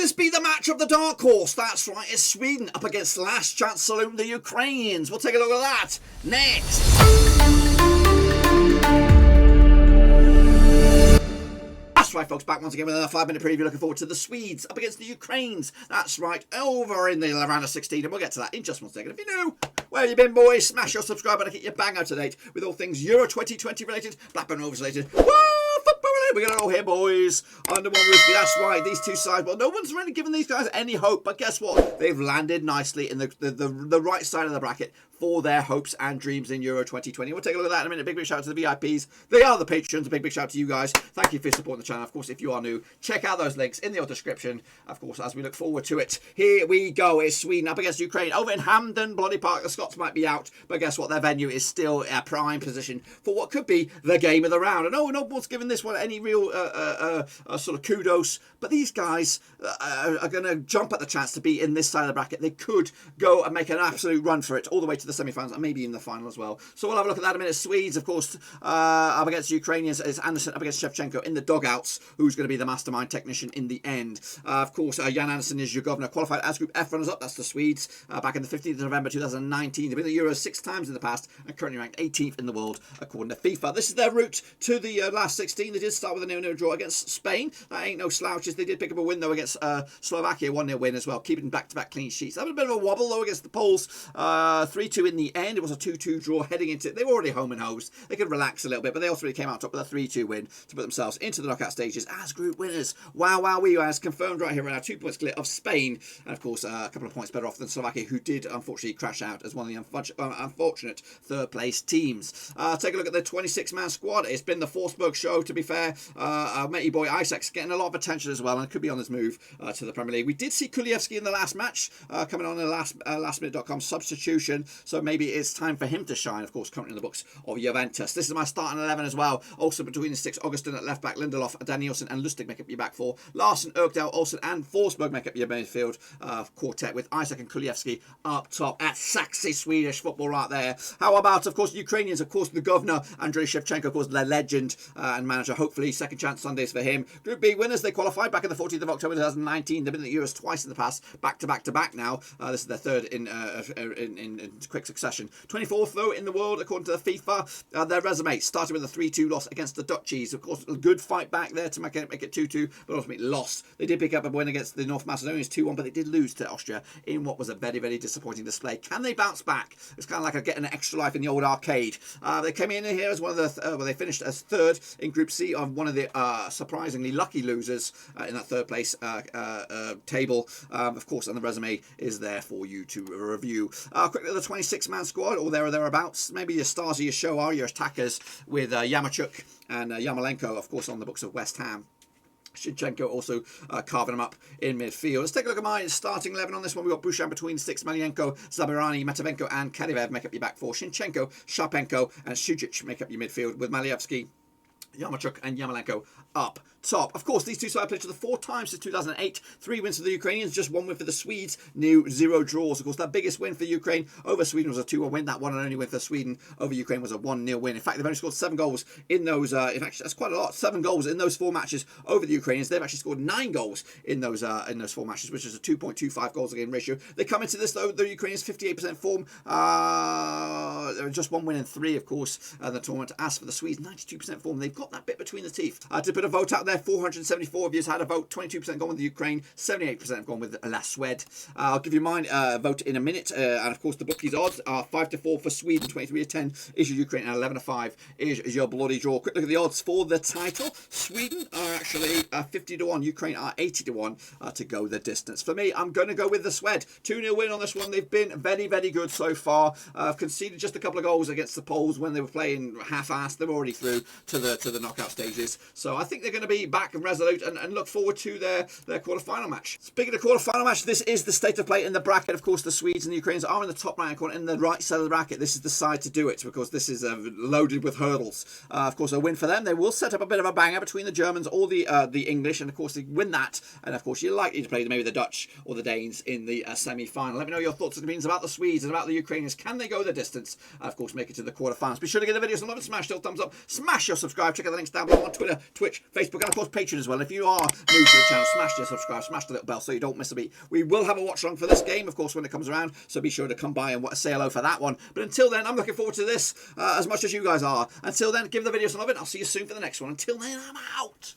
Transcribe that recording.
this be the match of the dark horse? That's right, it's Sweden up against last chance saloon, the Ukrainians. We'll take a look at that next. That's right, folks, back once again with another 5-minute preview. Looking forward to the Swedes up against the Ukraines. That's right, over in the round of 16, and we'll get to that in just 1 second. If you're new, where you been, boys? Smash your subscribe button to get your bang out to date with all things Euro 2020 related, Blackburn Rovers related. Woo! Football related. We got it all here, boys. Under one roof. That's right, these two sides. Well, no one's really given these guys any hope, but guess what? They've landed nicely in the right side of the bracket for their hopes and dreams in Euro 2020. We'll take a look at that in a minute. Big shout out to the VIPs. They are the patrons. A big shout out to you guys. Thank you for supporting the channel. Of course, if you are new, check out those links in the description. Of course, as we look forward to it. Here we go. It's Sweden up against Ukraine over in Hampden Bloody Park. The Scots might be out, but guess what? Their venue is still a prime position for what could be the game of the round. And no one's given this one any real sort of kudos, but these guys are going to jump at the chance to be in this side of the bracket. They could go and make an absolute run for it all the way to the semi-finals and maybe in the final as well. So we'll have a look at that in a minute. Swedes, of course, up against the Ukrainians. It's Anderson up against Shevchenko in the dugouts. Who's going to be the mastermind technician in the end? Of course, Jan Anderson is your governor. Qualified as Group F runners-up. That's the Swedes. Back in the 15th of November 2019. They've been to the Euros 6 times in the past and currently ranked 18th in the world according to FIFA. This is their route to the last 16. They did start with a 0-0 draw against Spain. That ain't no slouches. They did pick up a win, though, against Slovakia. 1-0 win as well, keeping back-to-back clean sheets. Having a bit of a wobble, though, against the Poles. 3-2 in the end. It was a 2-2 draw heading into it. They were already home and hosed. They could relax a little bit, but they also really came out top with a 3-2 win to put themselves into the knockout stages as group winners. Wow, we as confirmed right here right now. 2 points clear of Spain, and of course a couple of points better off than Slovakia, who did unfortunately crash out as one of the unfortunate third place teams. Take a look at the 26-man squad. It's been the Forsberg show, to be fair. Matey boy Isaac's getting a lot of attention as well, and could be on his move to the Premier League. We did see Kulievsky in the last match, coming on in the lastminute.com substitution, so maybe it's time for him to shine. Of course, currently in the books of Juventus. This is my starting 11 as well. Also between the sticks, Augustin at left back, Lindelof, Danielson and Lustig make up your back four. Larson, Erkdal, Olsen and Forsberg make up your midfield quartet, with Isaac and Kulievsky up top. At sexy Swedish football right there. How about, of course, Ukrainians? Of course, the governor, Andrei Shevchenko, of course, the legend and manager. Hopefully, second chance Sundays for him. Group B winners, they qualified back on the 14th of October 2019. They've been in the Euros twice in the past, back to back now. This is their third in quick succession. 24th, though, in the world, according to the FIFA. Their resume started with a 3-2 loss against the Dutchies. Of course, a good fight back there to make it 2-2, but ultimately lost. They did pick up a win against the North Macedonians 2-1, but they did lose to Austria in what was a very, very disappointing display. Can they bounce back? It's kind of like getting an extra life in the old arcade. They came in here as one of the, they finished as third in Group C of one of the surprisingly lucky losers in that third place table. Of course, and the resume is there for you to review. Quickly, the 26-man squad, or there or thereabouts. Maybe your stars of your show are your attackers, with Yaremchuk and Yarmolenko, of course, on the books of West Ham. Shevchenko also carving them up in midfield. Let's take a look at my starting 11 on this one. We've got Bushan between sticks, Malienko, Zabirani, Matavenko and Kadivev make up your back four. Shinchenko, Sharpenko and Shujic make up your midfield, with Malievsky, Yaremchuk and Yarmolenko up top. Of course, these two sides played each other 4 times since 2008. 3 wins for the Ukrainians, just 1 win for the Swedes. New 0 draws. Of course, that biggest win for Ukraine over Sweden was a 2-1 win. That one and only win for Sweden over Ukraine was a 1-0 win. In fact, they've only scored 7 goals in those. In fact, that's quite a lot. 7 goals in those 4 matches over the Ukrainians. They've actually scored 9 goals in those 4 matches, which is a 2.25 goals a game ratio. They come into this though, the Ukrainians 58% form. Just 1 win in 3, of course, in the tournament. As for the Swedes, 92% form. They've got that bit between the teeth. To put a vote out there, 474 of you had a vote. 22% gone with the Ukraine, 78% have gone with La Suède. I'll give you mine vote in a minute. And of course, the bookies odds are 5-4 for Sweden, 23-10 is your Ukraine, and 11-5 is your bloody draw. Quick look at the odds for the title. Sweden are actually 50-1. Ukraine are 80-1 to go the distance. For me, I'm going to go with the Suède. 2-0 win on this one. They've been very, very good so far. Conceded just a couple of goals against the Poles when they were playing half-assed. They're already through to the knockout stages. So I think they're going to be back and resolute and look forward to their quarter-final match. Speaking of quarter-final match, this is the state of play in the bracket. Of course, the Swedes and the Ukrainians are in the top right corner, in the right side of the bracket. This is the side to do it, because this is loaded with hurdles. Of course, a win for them. They will set up a bit of a banger between the Germans or the English, and of course, they win that. And of course, you're likely to play maybe the Dutch or the Danes in the semi-final. Let me know your thoughts and opinions about the Swedes and about the Ukrainians. Can they go the distance? Of course, make it to the quarterfinals. Be sure to give the video some love and smash the thumbs up. Smash your subscribe. Check out the links down below on Twitter, Twitch, Facebook, and of course, Patreon as well. If you are new to the channel, smash the subscribe, smash the little bell so you don't miss a beat. We will have a watch along for this game, of course, when it comes around, so be sure to come by and say hello for that one. But until then, I'm looking forward to this as much as you guys are. Until then, give the video some love, and I'll see you soon for the next one. Until then, I'm out.